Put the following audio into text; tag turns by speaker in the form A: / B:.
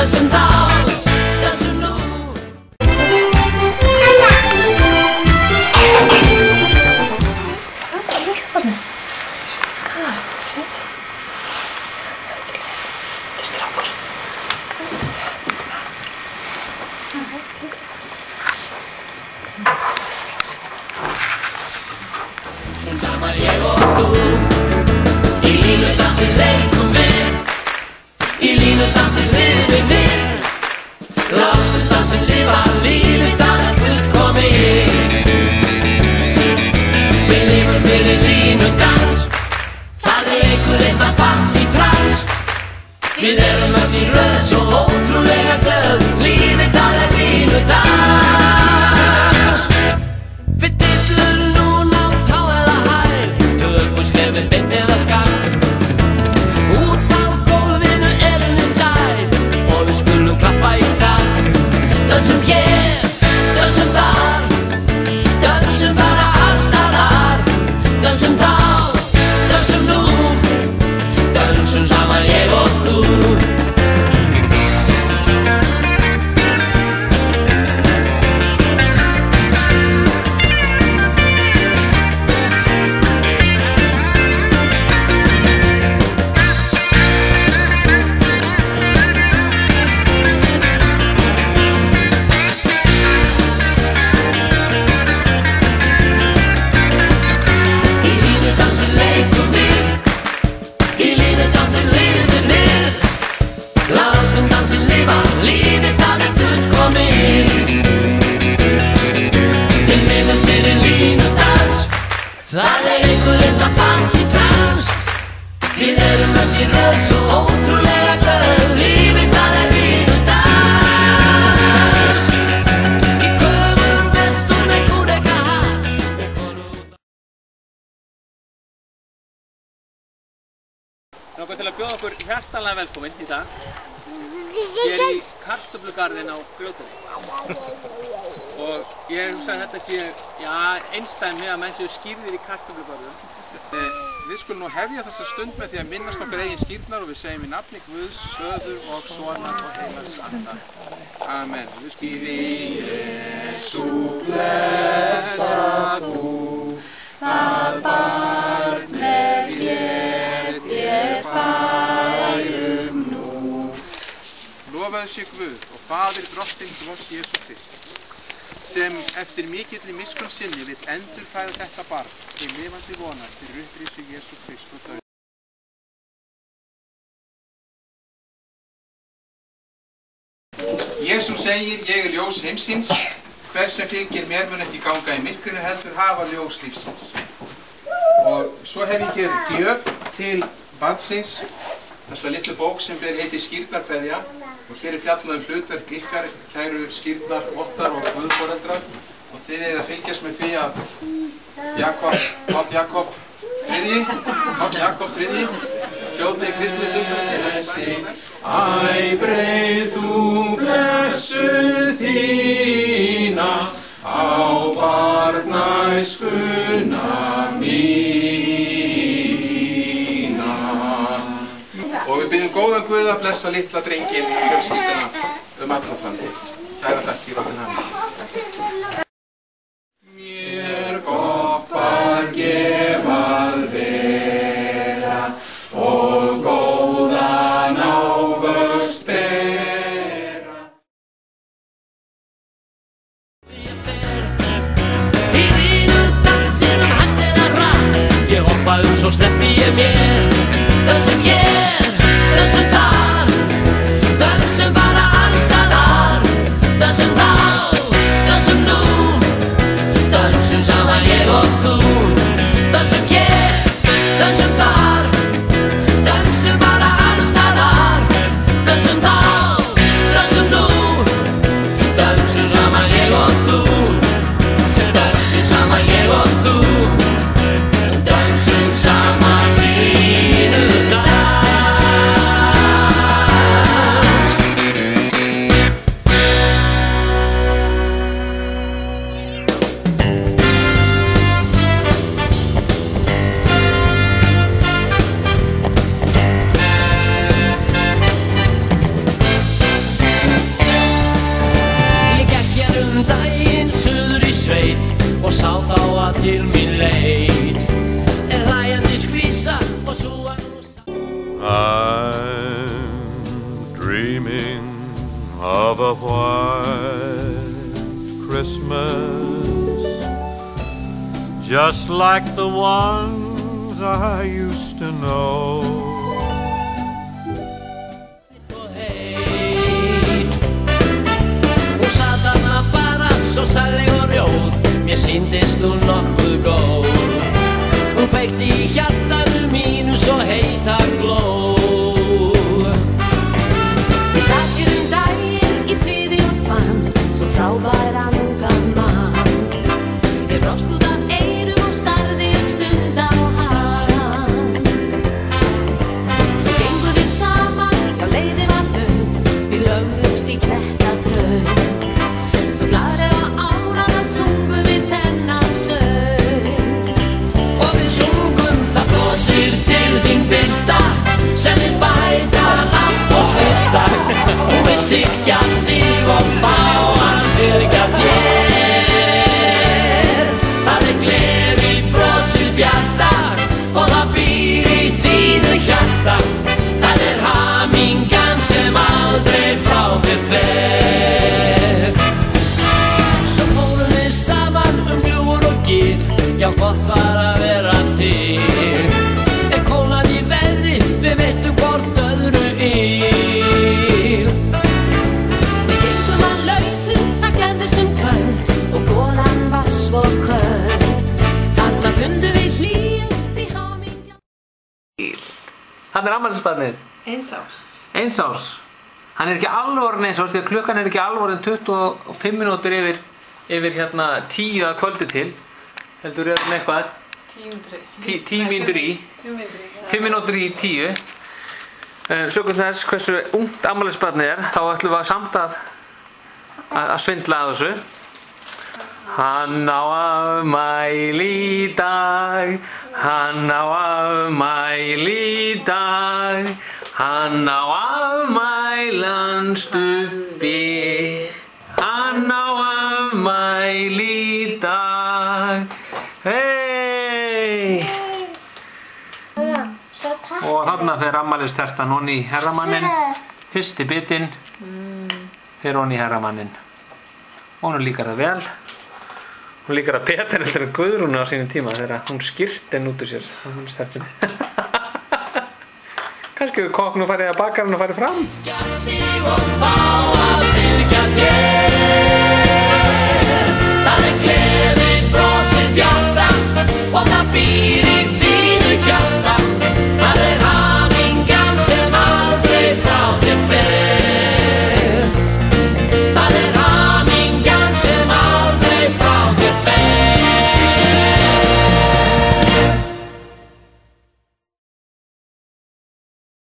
A: dansum þá, dansum nú. Saman ég og þú, í línudansi leikum við, í línudansi lifum við, látum dansi lifa lífið, það fullkomið. Við lifum fyrir línudans, það einhver að falla í trans. Við erum öll í röð, svo ótrúlega glöð, lífið það línudans. Við dillum núna á tá eða hæð, tökum skrefin beint eða skakk. Út á gólfinu erum við sæl, og við skulum klappa í dag. Dansum hér, dansum þar, dansum bara alls staðar. Dansum þá, dansum nú, dansum saman ég og þú. Lífið það fullkomið. Við lifum fyrir línudans, það einhver að falla í trans. Við erum öll í röð, svo ótrúlega glöð, lífið það línudans. Í köfum vestur með kúreka hatt og konur.
B: Langar til að bjóða okkur hjartanlega velkomin í dag. Ég í kartöflugarðinn á Grjóteyri og ég hugsa að þetta sé einsdæmi að menn séu skírðir í kartöflugarðum.
C: Við skulum nú hefja þessa stund með því að minnast okkar eigin skírnar og við segjum í nafni Guðs, Föður og Sonar og Heilags Anda. Amen. Við skulum Jesú blessa þú, það barn þér færum nú. Lofaðu sé Guð og Faðir drottins vors Jesú Krist, sem eftir mikilli miskunn sinni vill endurfæða þetta barn til lifandi vonar fyrir upprisu Jesú Krist og dauða. Jesús segir, ég er ljós heimsins, hver sem fylgir mér mun ekki ganga í myrkrinu heldur hafa ljós lífsins. Og svo hef ég hér gjöf til barnsins, þessa litlu bók sem heitir Skírnarkveðja, og hér er fjallað hlutverk ykkar, kæru skírnarvottar og guðforeldrar, og þið eigið að fylgjast með því að Páll Jakob III, hljóti kristni dugnaði. Æ, breið þú blessun þína á barnæskuna mína. Og við byggjum góðan Guð að blessa litla drenginn og fjölskylduna alla framtíð. Kæra þakkir og til hamingju. Mér gott var gefað vera og góðan ávöxt bera.
A: Í línudansinum hægt eða hratt, ég hoppa svo sleppi ég mér. Dansum hér, dansum þar, dansum bara alls staðar. Dansum þá, dansum
D: dreaming of a white Christmas, just like the ones I used to know.
A: Hún sat þarna bara svo sagði og rjóð, mér sýndist hún nokkuð góð. Hún kveikti í hjartanu mínu svo heita glóð. Ég sat hér daginn í friði og fann svo frábæran ungan mann. Ég brást út af eyrum og starði stund á hann. Svo gengum við saman, já leiðin var löng, við lögðumst í klettaþröng. Svo glaðlega árar sungum við þennan söng. Og við sungum það brosir til þín birta, sem vill bæta allt og styrta. Hún vill styrkja þig og fá að fylgja þér. Það gleði brosir bjarta og það býr í þínu hjarta. Það hamingjan sem aldrei frá þér fer. Svo fórum við saman gljúfur og gil, já gott var að vera til. Kólnaði í veðri, við veittum hvort öðru il. Við gengum að lautu, það gerðist kvöld og golan var svo köld. Þarna fundum við hlýju, því hamingjan.
B: Þarna afmælisbarnið.
E: Eins árs.
B: Eins árs. Hann ekki alveg orðinn eins árs, því að klukkan ekki alveg orðin 25 mínútur yfir hérna 10 að kvöldi til. Heldur hann eitthvað? 10 mínútur í. 5 mínútur í 10. Sökum þess hversu ungt afmælisbarnið þá ætlum við samt að svindla að þessu. Hann á afmæli í dag, hann á afmæli í dag, hann á afmælan stubbi, hann á afmæli í dag. Hey! Og þarna fer afmælistertan hon í herramanninn, fyrsti bitinn fer hon í herramanninn. Honum líkar það vel. Hún líkar að betur heldur en Guðrúnu á sínum tíma þegar hún skyrti henn út úr sér afmælistertunni. Kannski við kokknum farið að bakarinn og farið fram.